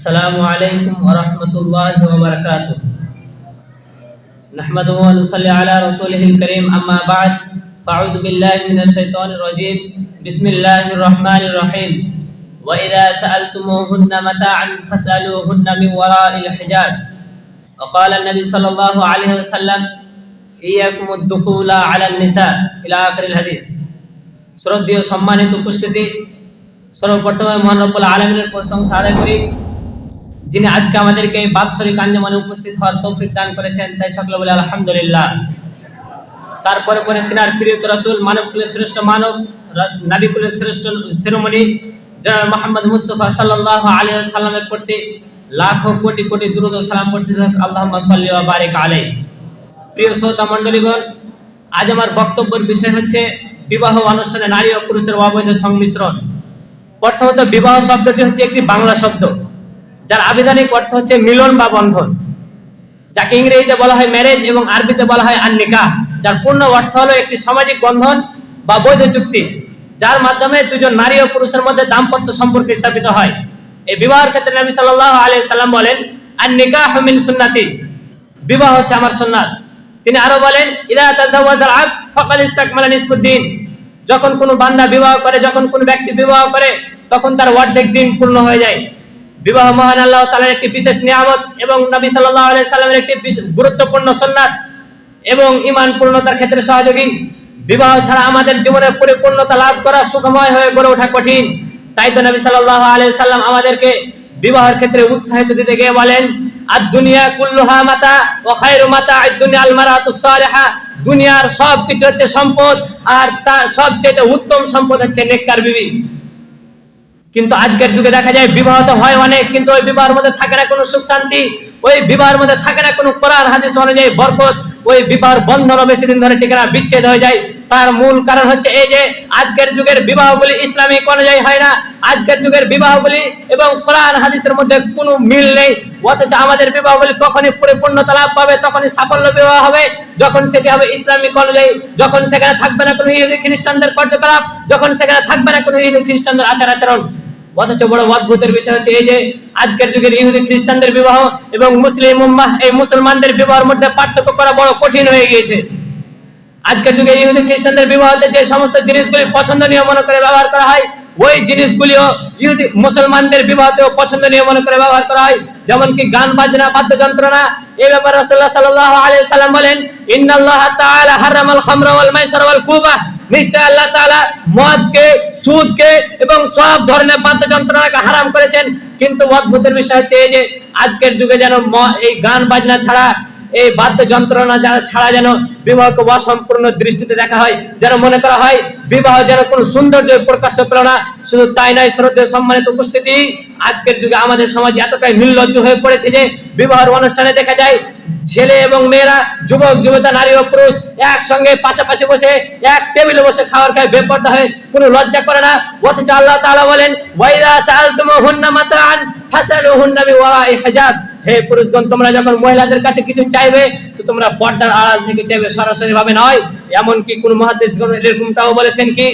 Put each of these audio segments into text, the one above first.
अस्सलामु अलैकुम व रहमतुल्लाहि व बरकातुहू। नहमदुहु व नुसल्ली अला रसूलिहिल करीम, अम्मा बाद, फ़अऊज़ु बिल्लाहि मिनश शैतानिर रजीम, बिस्मिल्लाहिर रहमानिर रहीम। व इज़ा सअलतुमूहुन्ना मताअन फस्अलूहुन्ना मिन वराइल हिजाब। व क़ाला नबी सल्लल्लाहु अलैहि वसल्लम, इय्याकुमुद दुखूला अलान निसा, इला आखिरिल हादीस। শ্রদ্ধেয় সম্মানিত উপস্থিতি, সর্বপ্রথমে মহান রব্বুল আলামিনের প্রশংসা আদায় করি, যিনি আজকে আমাদেরকে এই বাৎসরিক আঞ্জুমানে উপস্থিত হওয়ার তৌফিক দান করেছেন, তাই সকলে বলে আলহামদুলিল্লাহ। তারপরে পরে তিনার প্রিয় রাসূল, মানবকুলের শ্রেষ্ঠ মানব, নবীকুলের শ্রেষ্ঠ শিরোমণি জনাব মুহাম্মদ মুস্তাফা সাল্লাল্লাহু আলাইহি ওয়াসাল্লামের প্রতি লাখো কোটি কোটি দুরূদ ও সালাম বর্ষিত হোক। আল্লাহুম্মা সাল্লি ওয়া বারিক আলাইহি। প্রিয় শ্রোতা মণ্ডলীগণ, আজ আমার বক্তব্যের বিষয় হচ্ছে বিবাহ অনুষ্ঠানে নারী ও পুরুষের অবৈধ সংমিশ্রণ। প্রথমত, বিবাহ শব্দটি হচ্ছে একটি বাংলা শব্দ, যার আবিধানিক অর্থ হচ্ছে মিলন বা বন্ধন, যাকে ইংরেজিতে বলা হয় ম্যারেজ এবং আরবিতে বলা হয় আন-নিকাহ, যার পূর্ণ অর্থ হলো একটি সামাজিক বন্ধন বা বৈধ চুক্তি, যার মাধ্যমে দুজন নারী ও পুরুষের মধ্যে দাম্পত্য সম্পর্ক স্থাপিত হয়। এই বিবাহের ক্ষেত্রে নবী সাল্লাল্লাহু আলাইহি সাল্লাম বলেন, আন-নিকাহু মিন সুন্নতি, বিবাহ হচ্ছে আমার সুন্নাত। তিনি আরো বলেন, ইযা তাযাওয়াজাল আবদ ফাকাদ ইসতাকমালা নিসফুদ্দিন, যখন কোনো বান্দা বিবাহ করে, যখন কোনো ব্যক্তি বিবাহ করে, তখন তার অর্ধেক দিন পূর্ণ হয়ে যায়। বিবাহ মহান আল্লাহ তাআলার একটি বিশেষ নিয়ামত এবং নবী সাল্লাল্লাহু আলাইহি সাল্লামের একটি গুরুত্বপূর্ণ সুন্নাত এবং ঈমান পূর্ণতার ক্ষেত্রে সহযোগী। বিবাহ ছাড়া আমাদের জীবনে পরিপূর্ণতা লাভ করা, সুখময় হয়ে গড়ে ওঠা কঠিন। তাই তো নবী সাল্লাল্লাহু আলাইহি সাল্লাম আমাদেরকে বিবাহের ক্ষেত্রে উৎসাহিত দিতে গিয়ে বলেন, আদ-দুনিয়া কুল্লুহা মাতা ওয়া খায়রু মাতা'আদ দুনিয়া আল মারাতুস সালিহা, দুনিয়ার সব কিছু হচ্ছে সম্পদ, আর তার সবচেয়ে উত্তম সম্পদ হচ্ছে নেককার বিবি। কিন্তু আজকের যুগে দেখা যায় বিবাহ তো হয় অনেক, কিন্তু ওই বিবাহের মধ্যে থাকে না কোনো সুখ শান্তি, ওই বিবাহের মধ্যে থাকে না কোনো কোরআন হাদিস অনুযায়ী বরকত, ওই বিবাহের বন্ধন বেশি দিন ধরে টিকে না, বিচ্ছেদ হয়ে যায়। তার মূল কারণ হচ্ছে এই যে আজকের যুগের বিবাহগুলি ইসলামিক অনুযায়ী হয় না, আজকের যুগের বিবাহগুলি এবং কোরআন হাদিসের মধ্যে কোনো মিল নেই। অথচ আমাদের বিবাহগুলি তখনই পরিপূর্ণতা লাভ পাবে, তখনই সাফল্য বিবাহ হবে যখন সেটি হবে ইসলামিক অনুযায়ী, যখন সেখানে থাকবে না কোনো ইহুদি খ্রিস্টানদের কার্যকলাপ, যখন সেখানে থাকবে না কোনো ইহুদি খ্রিস্টানদের আচার আচরণ। অথচ বড় অদ্ভুতের বিষয় হচ্ছে এই যে আজকের যুগের ইহুদি খ্রিস্টানদের বিবাহ এবং মুসলিম উম্মাহ, এই মুসলমানদের বিবাহের মধ্যে পার্থক্য করা বড় কঠিন হয়ে গিয়েছে। আজকের যুগে ইহুদি খ্রিস্টানদের বিবাহতে যে সমস্ত জিনিসগুলি পছন্দনীয় মনে করে ব্যবহার করা হয়, ওই জিনিসগুলিও ইহুদি মুসলমানদের বিবাহতেও পছন্দনীয় মনে করে ব্যবহার করা হয়। যেমন কি গান বাজনা, বাদ্যযন্ত্রণা। এই ব্যাপারে রাসূলুল্লাহ সাল্লাল্লাহু আলাইহি সাল্লাম বলেন, ইন্নাল্লাহা তাআলা হারামাল খামরা ওয়াল মাইসার ওয়াল কুবা, নিশ্চয় আল্লাহ তাআলা মদকে, সুদকে এবং সব ধরনের বাদ্যযন্ত্রণাকে হারাম করেছেন। কিন্তু অদ্ভুতের বিষয় হচ্ছে এই যে আজকের যুগে যেন এই গান বাজনা ছাড়া, এই বাদ্য যন্ত্রণা ছাড়া যেন বিবাহকে অসম্পূর্ণ দৃষ্টিতে দেখা হয়, যেন মনে করা হয় বিবাহ যেন কোনো সৌন্দর্য প্রকাশ্য পেল না। শুধু তাই নয়, শ্রদ্ধেয় সম্মানিত উপস্থিতি, আজকের যুগে আমাদের সমাজ এতটাই নির্লজ্জ হয়ে পড়েছে যে বিবাহের অনুষ্ঠানে দেখা যায় ছেলে এবং মেয়েরা, যুবক যুবতী, নারী ও পুরুষ একসঙ্গে পাশাপাশি বসে এক টেবিলে বসে খাবার খায়, বেপরদা হয়ে, কোনো লজ্জা করে না। অথচ আল্লাহ তাআলা বলেন, ওয়াইদা সাআলতুমুহুন্না মাতাআন ফাসআলুহুন্না মিন ওয়ারাই হিজাব, হে পুরুষগণ, তোমরা যখন মহিলাদের কাছে কিছু চাইবে তো তোমরা পর্দার আড়াল থেকে চাইবে, সরাসরি ভাবে নয়। এমনকি কোন মুহাদ্দিসগণ এরকমটাও বলেছেন কি,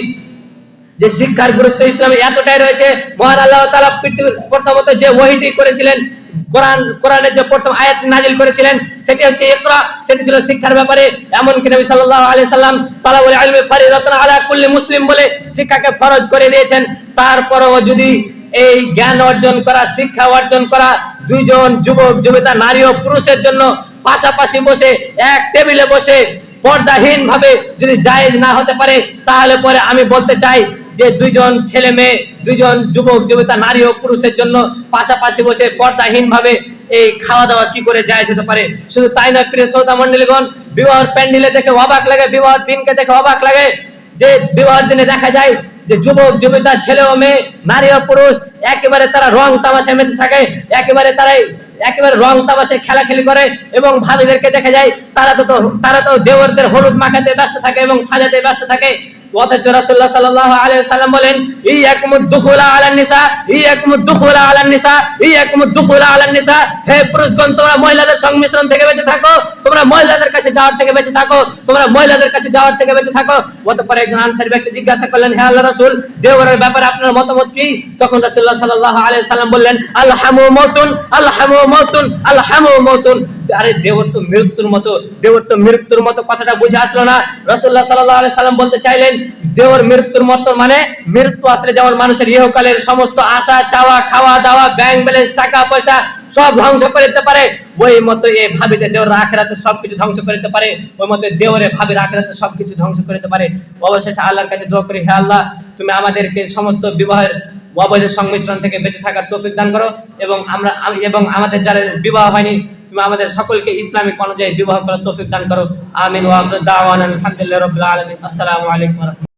যে শিক্ষার গুরুত্ব ইসলামে এতটাই রয়েছে, মহান আল্লাহ তাআলা পৃথিবীর প্রথমত যে ওহীটি করেছিলেন, কোরআনের যে প্রথম আয়াত নাজিল করেছিলেন, সেটি হচ্ছে ইকরা, সেটি ছিল শিক্ষার ব্যাপারে। এমনকি নবী সাল্লাল্লাহু আলাইহি সাল্লাম তালাবুল ইলমি ফরিদাতুন আলা কুল্লি মুসলিম বলে শিক্ষাকে ফরজ করে দিয়েছেন। তারপরেও যদি এই জ্ঞান অর্জন করা, শিক্ষা অর্জন করা দুইজন যুবক যুবতী, নারী ও পুরুষের জন্য পাশাপাশি বসে এক টেবিলে বসে পর্দাহীন ভাবে যদি জায়েজ না হতে পারে, তাহলে পরে আমি বলতে চাই যে দুইজন ছেলে মেয়ে, দুইজন যুবক যুবতী, নারী ও পুরুষের জন্য পাশাপাশি বসে পর্দাহীন ভাবে এই খাওয়া দাওয়া কি করে জায়েজ হতে পারে। শুধু তাই নয়, প্রিয় শ্রোতা মণ্ডলীগণ, বিবাহের প্যান্ডেলে দেখে অবাক লাগে, বিবাহের দিনকে দেখে অবাক লাগে যে বিবাহের দিনে দেখা যায় যে যুবক যুবতী, ছেলে ও মেয়ে, নারী ও পুরুষ একেবারে তারা রং তামাশায় মেতে থাকে, একেবারে রং তামাশায় খেলাখেলি করে, এবং ভাবিদেরকে দেখা যায় তারা তো দেওরদের হলুদ মাখাতে ব্যস্ত থাকে এবং সাজাতে ব্যস্ত থাকে। অথচ রাসূলুল্লাহ সাল্লাল্লাহু আলাইহি ওয়াসাল্লাম বলেন ইয়াকুমুদ দুখুলা আলান নিসা, ইয়াকুমুদ দুখুলা আলান নিসা, ইয়াকুমুদ দুখুলা আলান নিসা। হে পুরুষগণ, তোমরা মহিলাদের সংমিশ্রণ থেকে বেঁচে থাকো, তোমরা মহিলাদের কাছে যাওয়ার থেকে বেঁচে থাকো, তোমরা মহিলাদের কাছে যাওয়ার থেকে বেঁচে থাকো। অতঃপর একজন আনসারী ব্যক্তি জিজ্ঞাসা করলেন, হে আল্লাহর রাসূল, দেওরের ব্যাপারে আপনার মতামত কি? তখন রাসূলুল্লাহ সাল্লাল্লাহু আলাইহি ওয়াসাল্লাম বললেন, আল-হামু মাউতুন, আল-হামু মাউতুন, আল-হামু মাউতুন। আরে দেওর তো মৃত্যুর মতো, দেওর তো মৃত্যুর মতো, কথাটা বুঝে আসলো না। রাসূলুল্লাহ সাল্লাল্লাহু আলাইহি সাল্লাম বলতে চাইলেন দেওর মৃত্যুর মতো মানে মৃত্যু আসলে যেমন মানুষের ইহকালের সমস্ত আশা চাওয়া, খাওয়া দাওয়া, ব্যাংক ব্যালেন্স, টাকা পয়সা সব ধ্বংস করে দিতে পারে, ওই মতো এ ভাবিতে দেওর আখিরাতে সবকিছু ধ্বংস করে দিতে পারে, ওই মতো দেওরে ভাবির আখিরাতে সবকিছু ধ্বংস করে দিতে পারে। অবশেষে আল্লাহর কাছে দোয়া করি, হে আল্লাহ, তুমি আমাদেরকে সমস্ত বিবাহের অবৈধ সংমিশ্রণ থেকে বেঁচে থাকার তৌফিক দান করো, এবং আমাদের যারা বিবাহ হয়নি তুমি আমাদের সকলকে ইসলামিক অনুযায়ী বিবাহ করার তৌফিক দান করো। আমিন ওয়া আখিরু দাওয়ানা আলহামদুলিল্লাহি রাব্বিল আলামিন। আসসালামু আলাইকুম ওয়া রাহমাতুল্লাহ।